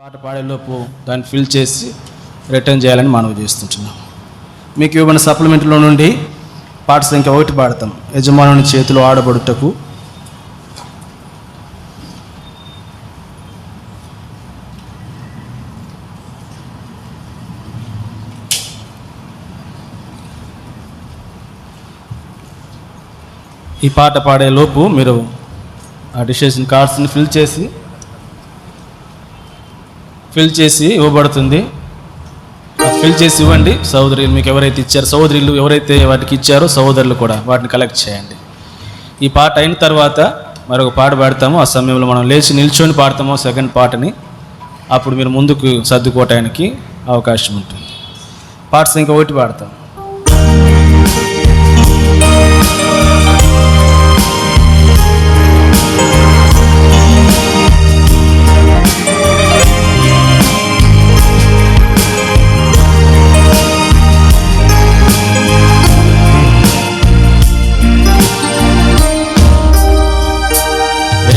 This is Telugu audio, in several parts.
పాట పాడేలోపు దాన్ని ఫిల్ చేసి రిటర్న్ చేయాలని మనవి చేస్తుంటున్నాం. మీకు ఇవ్వబడిన సప్లిమెంట్లో నుండి పాట సంఖ్య 1 పాడతాం. యజమానుని చేతిలో ఆడబడుటకు. ఈ పాట పాడేలోపు మీరు ఆ డిసిషన్ కార్డ్స్ని ఫిల్ చేసి ఇవ్వబడుతుంది. ఫిల్ చేసి ఇవ్వండి. సహోదరులు మీకు ఎవరైతే ఇచ్చారో, సహోదరులు ఎవరైతే వాటికి ఇచ్చారో సహోదరులు కూడా వాటిని కలెక్ట్ చేయండి. ఈ పాట అయిన తర్వాత మరొక పాట పాడతాము. ఆ సమయంలో మనం లేచి నిల్చొని పాడతాము సెకండ్ పాటని. అప్పుడు మీరు ముందుకు సర్దుకోవటానికి అవకాశం ఉంటుంది. పాట సంఖ్య 1 పాడతాం.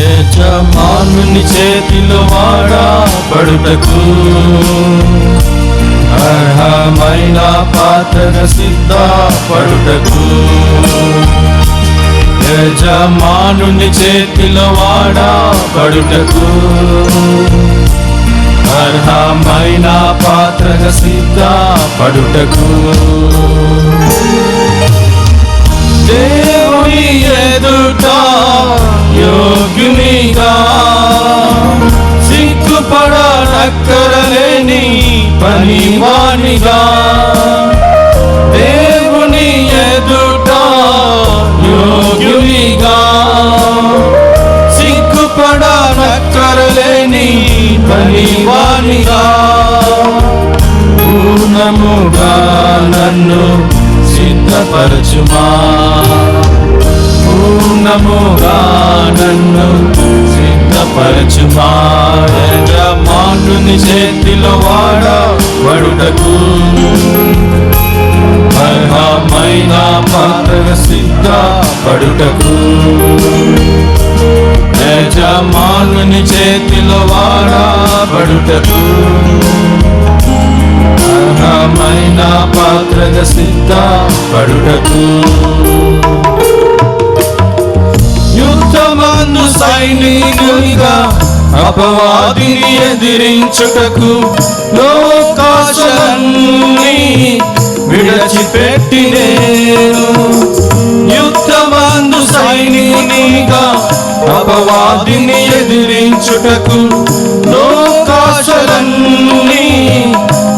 యజమానుని చేతిలో వాడబడుటకు అర్హమైన పాత్రగా సిద్ధపడుటకు. యజమానుని చేతిలో వాడబడుటకు అర్హమైన పాత్రగా సిద్ధపడుటకు. దేవుని ఎదుట యోగ్యునిగా సిగ్గుపడనక్కరలేని పనివానిగా. దేవుని ఎదుట యోగ్యునిగా సిగ్గుపడనక్కరలేని పనివానిగా. పూర్ణముగా నన్ను సిద్ధపరచుమా, పూర్ణముగా నన్ను సిద్ధపరచుమా. యజమానుని చేతిలో వాడబడుటకు అర్హమైన పాత్రగా సిద్ధపడుటకు. యజమానుని చేతిలో వాడబడుటకు అర్హమైన పాత్రగా సిద్ధపడుటకు. యుద్ధమందు సైనికునిగా అపవాదిని ఎదిరించుటకు లోకాశలన్నీ విడిచిపెట్టి నేను. యుద్ధమందు సైనికునిగా అపవాదిని ఎదిరించుటకు లోకాశలన్నీ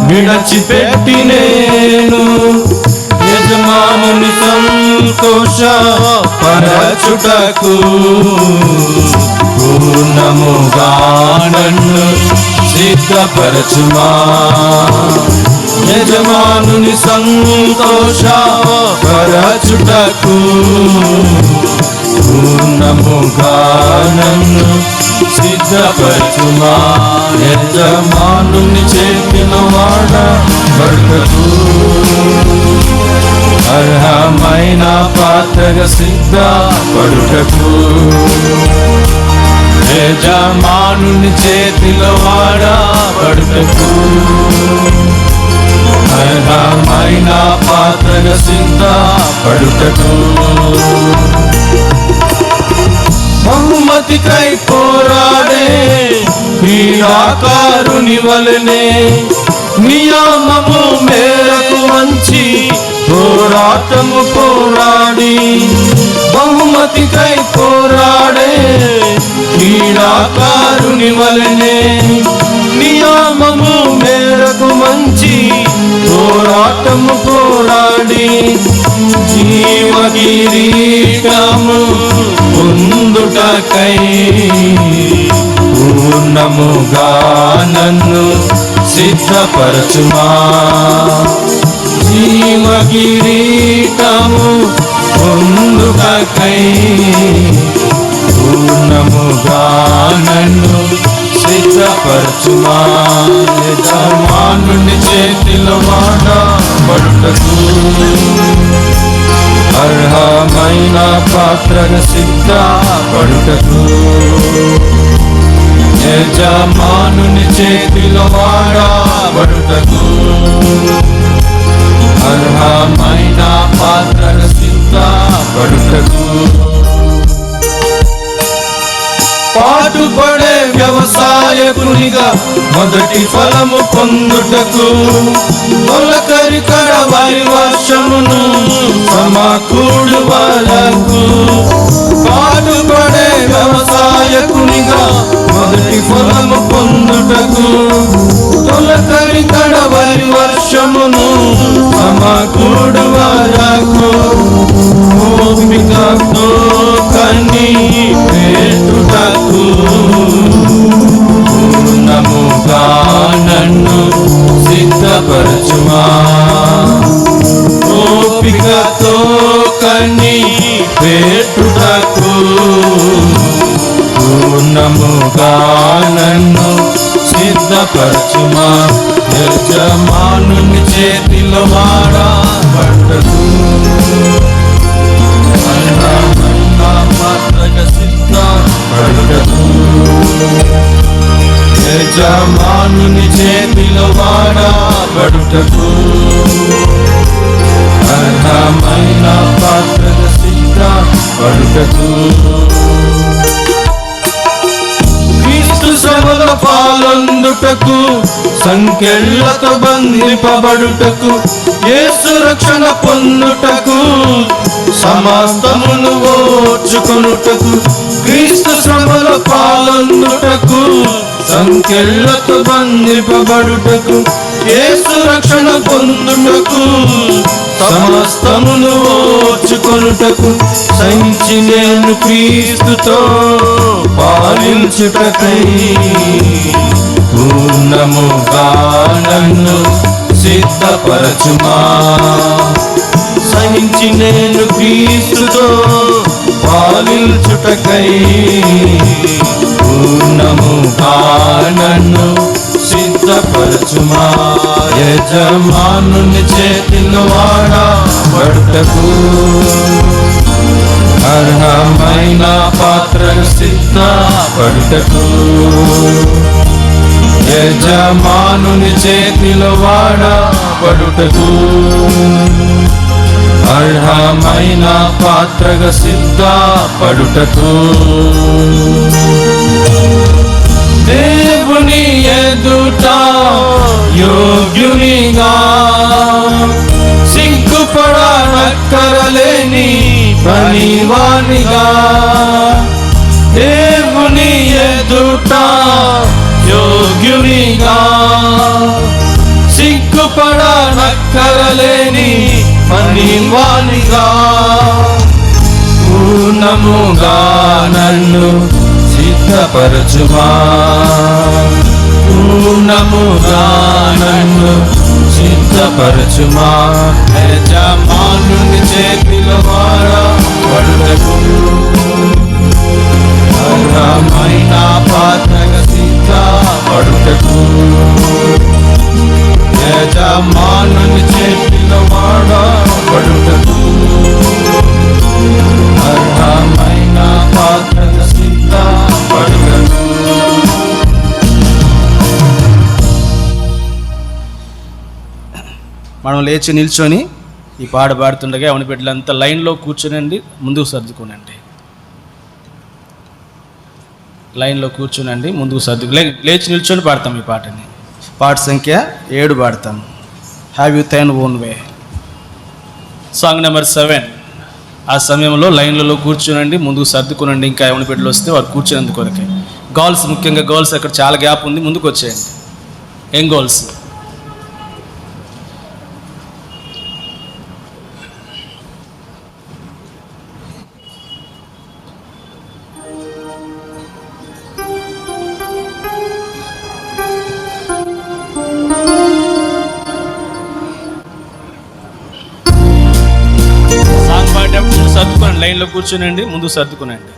విడిచిపెట్టి నేను. యజమానుని సంతోషపరచుటకు పూర్ణముగా నన్ను సిద్ధపరచుమా. యజమానుని సంతోషపరచుటకు పూర్ణముగా నన్ను సిద్ధపరచుమా. యజమానుని చేతిలో వాడబడుటకు అర్హమైన పాత్రగా సిద్ధపడుటకు. యజమానుని చేతిలో వాడబడుటకు అర్హమైన పాత్రగా సిద్ధపడుటకు. బహుమతికై పోరాడే క్రీడాకారుని వలనే నియమము మేరకు మంచి పోరాటము పోరాడి. బహుమతికై పోరాడే క్రీడాకారుని వలనే నియమము మేరకు మంచి పోరాటము పోరాడి. జీవకిరీటము పొందుటకై పూర్ణముగా నన్ను సిద్ధపరచుమా. జీవకిరీటము పొందుటకై పూర్ణముగా నన్ను సిద్ధపరచుమా. యజమానుని చేతిలో వాడబడుటకు అర్హమైన పాత్రగా సిద్ధపడుటకు. యజమానుని చేతిలో వాడబడుటకు అర్హమైన పాత్రగా సిద్ధపడుటకు పాటుపడే వ్యవసాయకునిగా మొదటి ఫలము పొందుటకు తొలకరి కడవరి వర్షమును సమకూడు వరకు పాటుపడే వ్యవసాయకునిగా మొదటి ఫలము పొందుటకు తొలకరి కడవరి వర్షమును సమకూడు వరకు ఓపికతో కన్ని పెట్టుటకు పూర్ణముగా నన్ను సిద్ధపరచుమా ఓపికతో కన్ని పెట్టుటకు పూర్ణముగా నన్ను సిద్ధపరచుమా యజమానుని చేతిలో వాడబడుటకు పాత్రగా సిద్ధపడుటకు యజమానుని చేతిలో వాడబడుటకు అర్హమైన పాత్రగా సిద్ధపడుటకు క్రీస్తు శ్రమల పాలొందుటకు సంకెళ్ళతో బంధింపబడుటకు యేసు రక్షణ పొందుటకు సమస్తమును ఓర్చుకొనుటకు క్రీస్తు శ్రమల పాలొందుటకు సంకెళ్ళతో బంధింపబడుటకు యేసు రక్షణ పొందుటకు సమస్తమును ఓర్చుకొనుటకు సహించి నేను క్రీస్తుతో పాలించుటకై పూర్ణముగా నన్ను సిద్ధపరచుమా సహించి నేను క్రీస్తుతో పాలించుటకై పూర్ణముగా నన్ను సిద్ధపరచుమా యజమానుని చేతిలో వాడబడుటకు అర్హమైన పాత్రగా సిద్ధపడుటకు యజమానుని చేతిలో వాడబడుటకు అర్హమైన పాత్రగా సిద్ధపడుటకు దేవుని ఎదుట యోగ్యునిగా సిగ్గుపడనక్కరలేని పనివానిగా దేవుని ఎదుట యోగ్యునిగా సిగ్గుపడనక్కరలేని పనివానిగా పూర్ణముగా నన్ను సిద్ధపరచుమా పూర్ణముగా నన్ను సిద్ధపరచుమా యజమానుని చేతిలో వాడబడుటకు అర్హమైన పాత్రగా సిద్ధపడుటకు యజమానుని చేతిలో వాడబడుటకు అర్హమైన పాత్రగా సిద్ధపడుటకు మనం లేచి నిల్చొని ఈ పాట పాడుతుండగా అవని బిడ్డలంతా లైన్లో కూర్చునండి, ముందుకు సర్దుకోనండి. లైన్లో కూర్చునండి, ముందుకు లేచి నిల్చొని పాడతాం ఈ పాటని. పాట సంఖ్య 7 పాడతాం. Have you thine own way, song number 7. ఆ సమయంలో లైన్లలో కూర్చునండి, ముందుకు సర్దుకునండి. ఇంకా ఎవరి బిడ్డలు వస్తే వారు కూర్చునేందుకు కొరకే. గర్ల్స్, ముఖ్యంగా గర్ల్స్ అక్కడ చాలా గ్యాప్ ఉంది, ముందుకు వచ్చేయండి. ఏం గర్ల్స్? సర్దుకోండి, లైన్లో కూర్చునండి, ముందు సర్దుకునండి.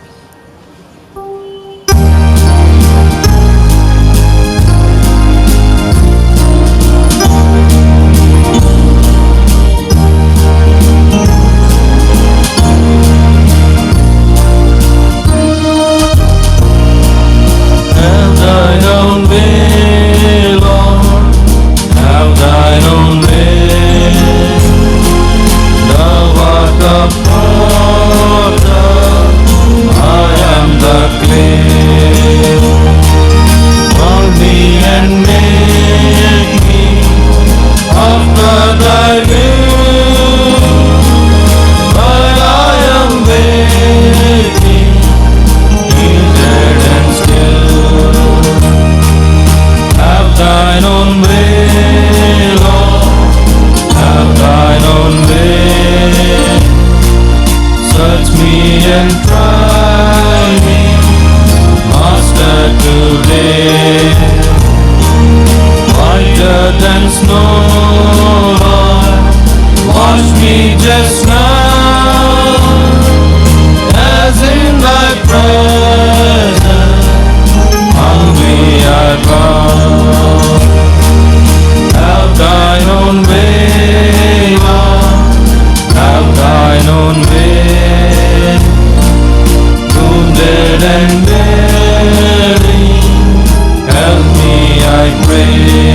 యేసువే